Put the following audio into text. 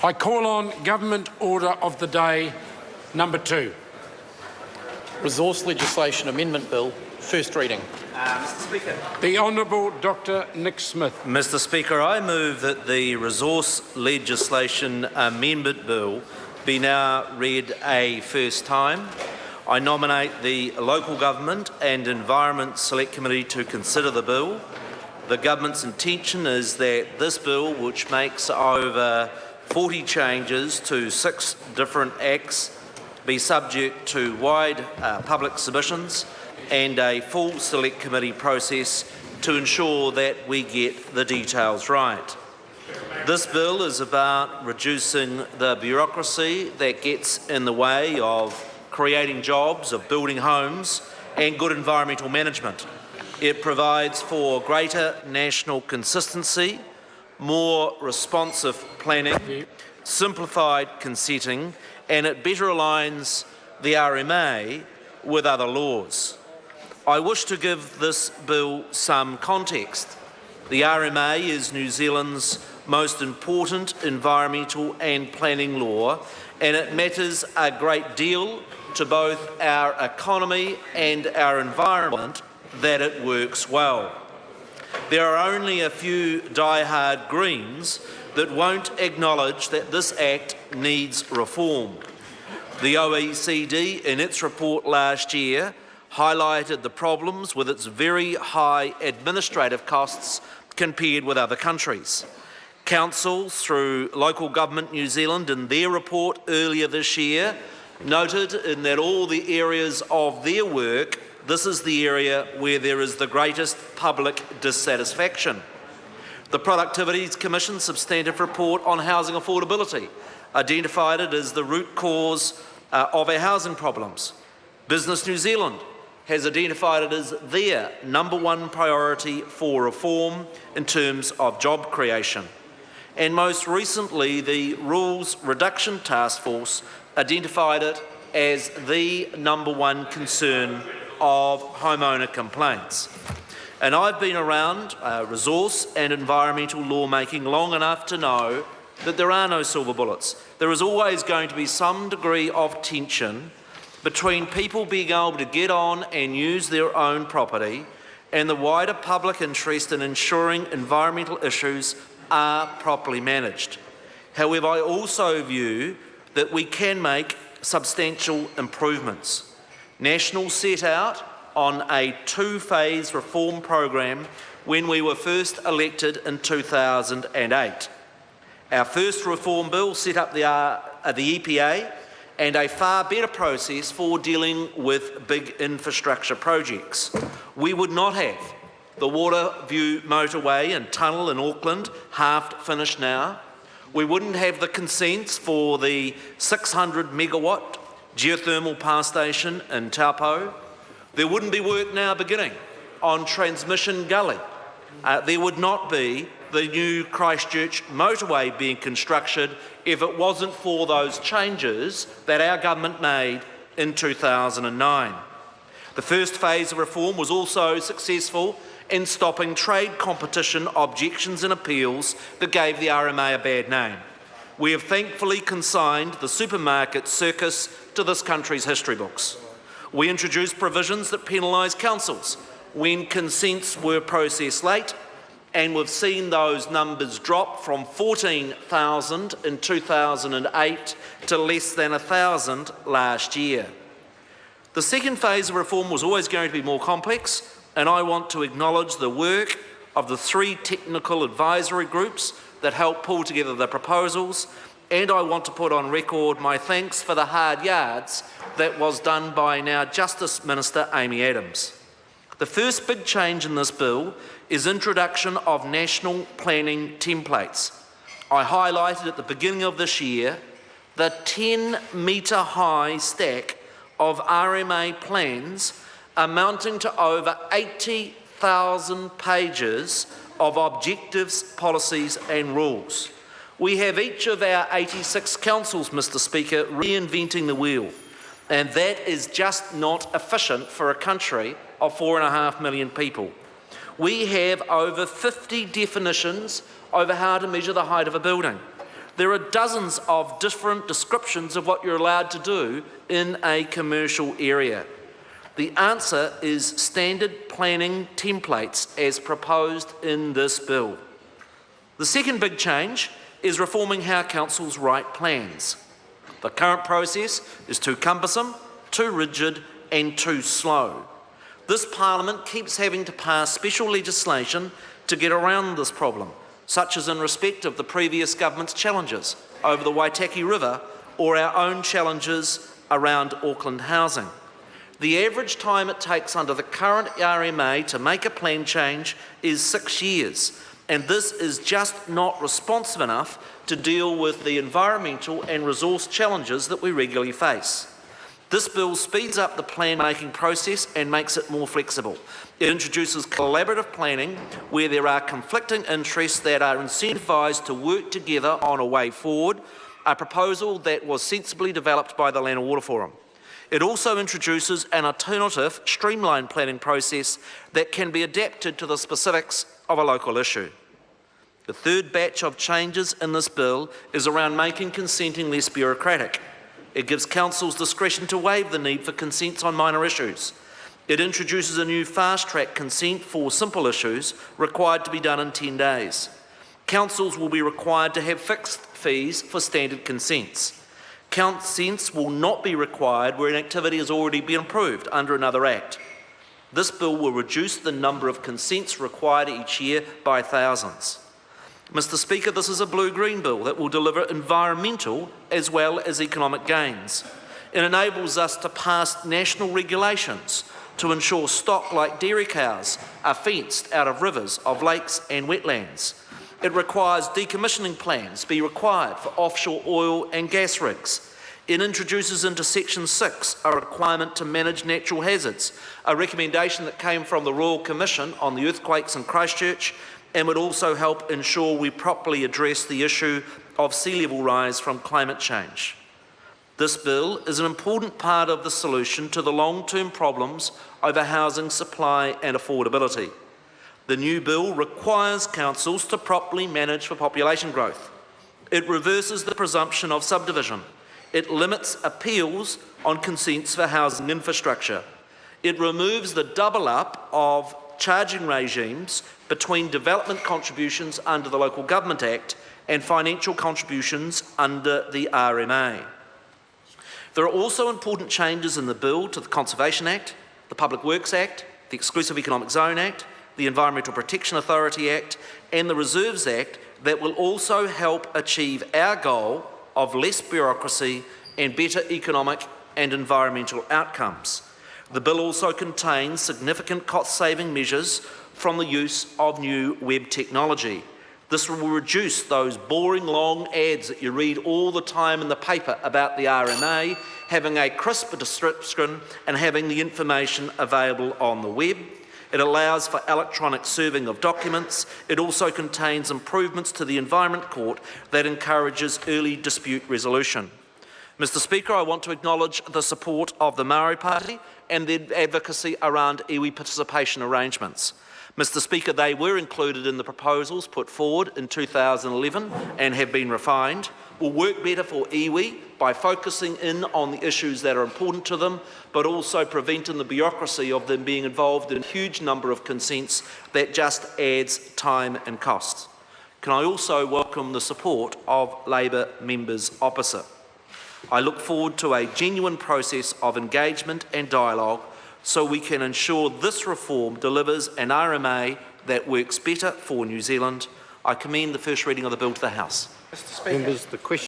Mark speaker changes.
Speaker 1: I call on Government Order of the Day number 2.
Speaker 2: Resource Legislation Amendment Bill, first reading.
Speaker 3: Mr. Speaker.
Speaker 1: The Honourable Dr Nick Smith.
Speaker 3: Mr. Speaker, I move that the Resource Legislation Amendment Bill be now read a first time. I nominate the Local Government and Environment Select Committee to consider the bill. The Government's intention is that this bill, which makes over 40 changes to 6 different acts, be subject to wide public submissions and a full Select Committee process to ensure that we get the details right. This bill is about reducing the bureaucracy that gets in the way of creating jobs, of building homes and good environmental management. It provides for greater national consistency, more responsive planning, simplified consenting, and it better aligns the RMA with other laws. I wish to give this bill some context. The RMA is New Zealand's most important environmental and planning law, and it matters a great deal to both our economy and our environment that it works well. There are only a few die-hard Greens that won't acknowledge that this Act needs reform. The OECD, in its report last year, highlighted the problems with its very high administrative costs compared with other countries. Councils, through Local Government New Zealand, in their report earlier this year, noted in that all the areas of their work, this is the area where there is the greatest public dissatisfaction. The Productivities Commission's substantive report on housing affordability identified it as the root cause of our housing problems. Business New Zealand has identified it as their #1 priority for reform in terms of job creation. And most recently, the Rules Reduction Task Force identified it as the #1 concern of homeowner complaints. And I've been around resource and environmental lawmaking long enough to know that there are no silver bullets. There is always going to be some degree of tension between people being able to get on and use their own property and the wider public interest in ensuring environmental issues are properly managed. However, I also view that we can make substantial improvements. National set out on a 2-phase reform program when we were first elected in 2008. Our first reform bill set up the EPA and a far better process for dealing with big infrastructure projects. We would not have the Waterview motorway and tunnel in Auckland half finished now. We wouldn't have the consents for the 600 megawatt geothermal power station in Taupo. There wouldn't be work now beginning on Transmission Gully. There would not be the new Christchurch motorway being constructed if it wasn't for those changes that our government made in 2009. The first phase of reform was also successful in stopping trade competition objections and appeals that gave the RMA a bad name. We have thankfully consigned the supermarket circus to this country's history books. We introduced provisions that penalise councils when consents were processed late, and we've seen those numbers drop from 14,000 in 2008 to less than 1,000 last year. The second phase of reform was always going to be more complex, and I want to acknowledge the work of the 3 technical advisory groups that helped pull together the proposals, and I want to put on record my thanks for the hard yards that was done by now Justice Minister Amy Adams. The first big change in this bill is introduction of national planning templates. I highlighted at the beginning of this year the 10-metre high stack of RMA plans amounting to over 80,000 pages of objectives, policies and rules. We have each of our 86 councils, Mr. Speaker, reinventing the wheel, and that is just not efficient for a country of 4.5 million people. We have over 50 definitions over how to measure the height of a building. There are dozens of different descriptions of what you're allowed to do in a commercial area. The answer is standard planning templates as proposed in this bill. The second big change is reforming how councils write plans. The current process is too cumbersome, too rigid and too slow. This Parliament keeps having to pass special legislation to get around this problem, such as in respect of the previous government's challenges over the Waitaki River or our own challenges around Auckland housing. The average time it takes under the current RMA to make a plan change is 6 years, and this is just not responsive enough to deal with the environmental and resource challenges that we regularly face. This bill speeds up the plan-making process and makes it more flexible. It introduces collaborative planning where there are conflicting interests that are incentivised to work together on a way forward, a proposal that was sensibly developed by the Land and Water Forum. It also introduces an alternative, streamlined planning process that can be adapted to the specifics of a local issue. The third batch of changes in this bill is around making consenting less bureaucratic. It gives councils discretion to waive the need for consents on minor issues. It introduces a new fast-track consent for simple issues required to be done in 10 days. Councils will be required to have fixed fees for standard consents. Consents will not be required where an activity has already been approved under another act. This bill will reduce the number of consents required each year by thousands. Mr. Speaker, this is a blue-green bill that will deliver environmental as well as economic gains. It enables us to pass national regulations to ensure stock like dairy cows are fenced out of rivers, of lakes and wetlands. It requires decommissioning plans be required for offshore oil and gas rigs. It introduces into Section 6 a requirement to manage natural hazards, a recommendation that came from the Royal Commission on the earthquakes in Christchurch, and would also help ensure we properly address the issue of sea level rise from climate change. This bill is an important part of the solution to the long-term problems over housing supply and affordability. The new bill requires councils to properly manage for population growth. It reverses the presumption of subdivision. It limits appeals on consents for housing infrastructure. It removes the double-up of charging regimes between development contributions under the Local Government Act and financial contributions under the RMA. There are also important changes in the bill to the Conservation Act, the Public Works Act, the Exclusive Economic Zone Act, the Environmental Protection Authority Act and the Reserves Act that will also help achieve our goal of less bureaucracy and better economic and environmental outcomes. The bill also contains significant cost-saving measures from the use of new web technology. This will reduce those boring long ads that you read all the time in the paper about the RMA, having a crisp description and having the information available on the web. It allows for electronic serving of documents. It also contains improvements to the Environment Court that encourages early dispute resolution. Mr. Speaker, I want to acknowledge the support of the Maori Party and their advocacy around iwi participation arrangements. Mr. Speaker, they were included in the proposals put forward in 2011 and have been refined. Will work better for iwi by focusing in on the issues that are important to them, but also preventing the bureaucracy of them being involved in a huge number of consents that just adds time and costs. Can I also welcome the support of Labour members opposite? I look forward to a genuine process of engagement and dialogue so we can ensure this reform delivers an RMA that works better for New Zealand. I commend the first reading of the bill to the House.
Speaker 2: Mr. Speaker. Members, the question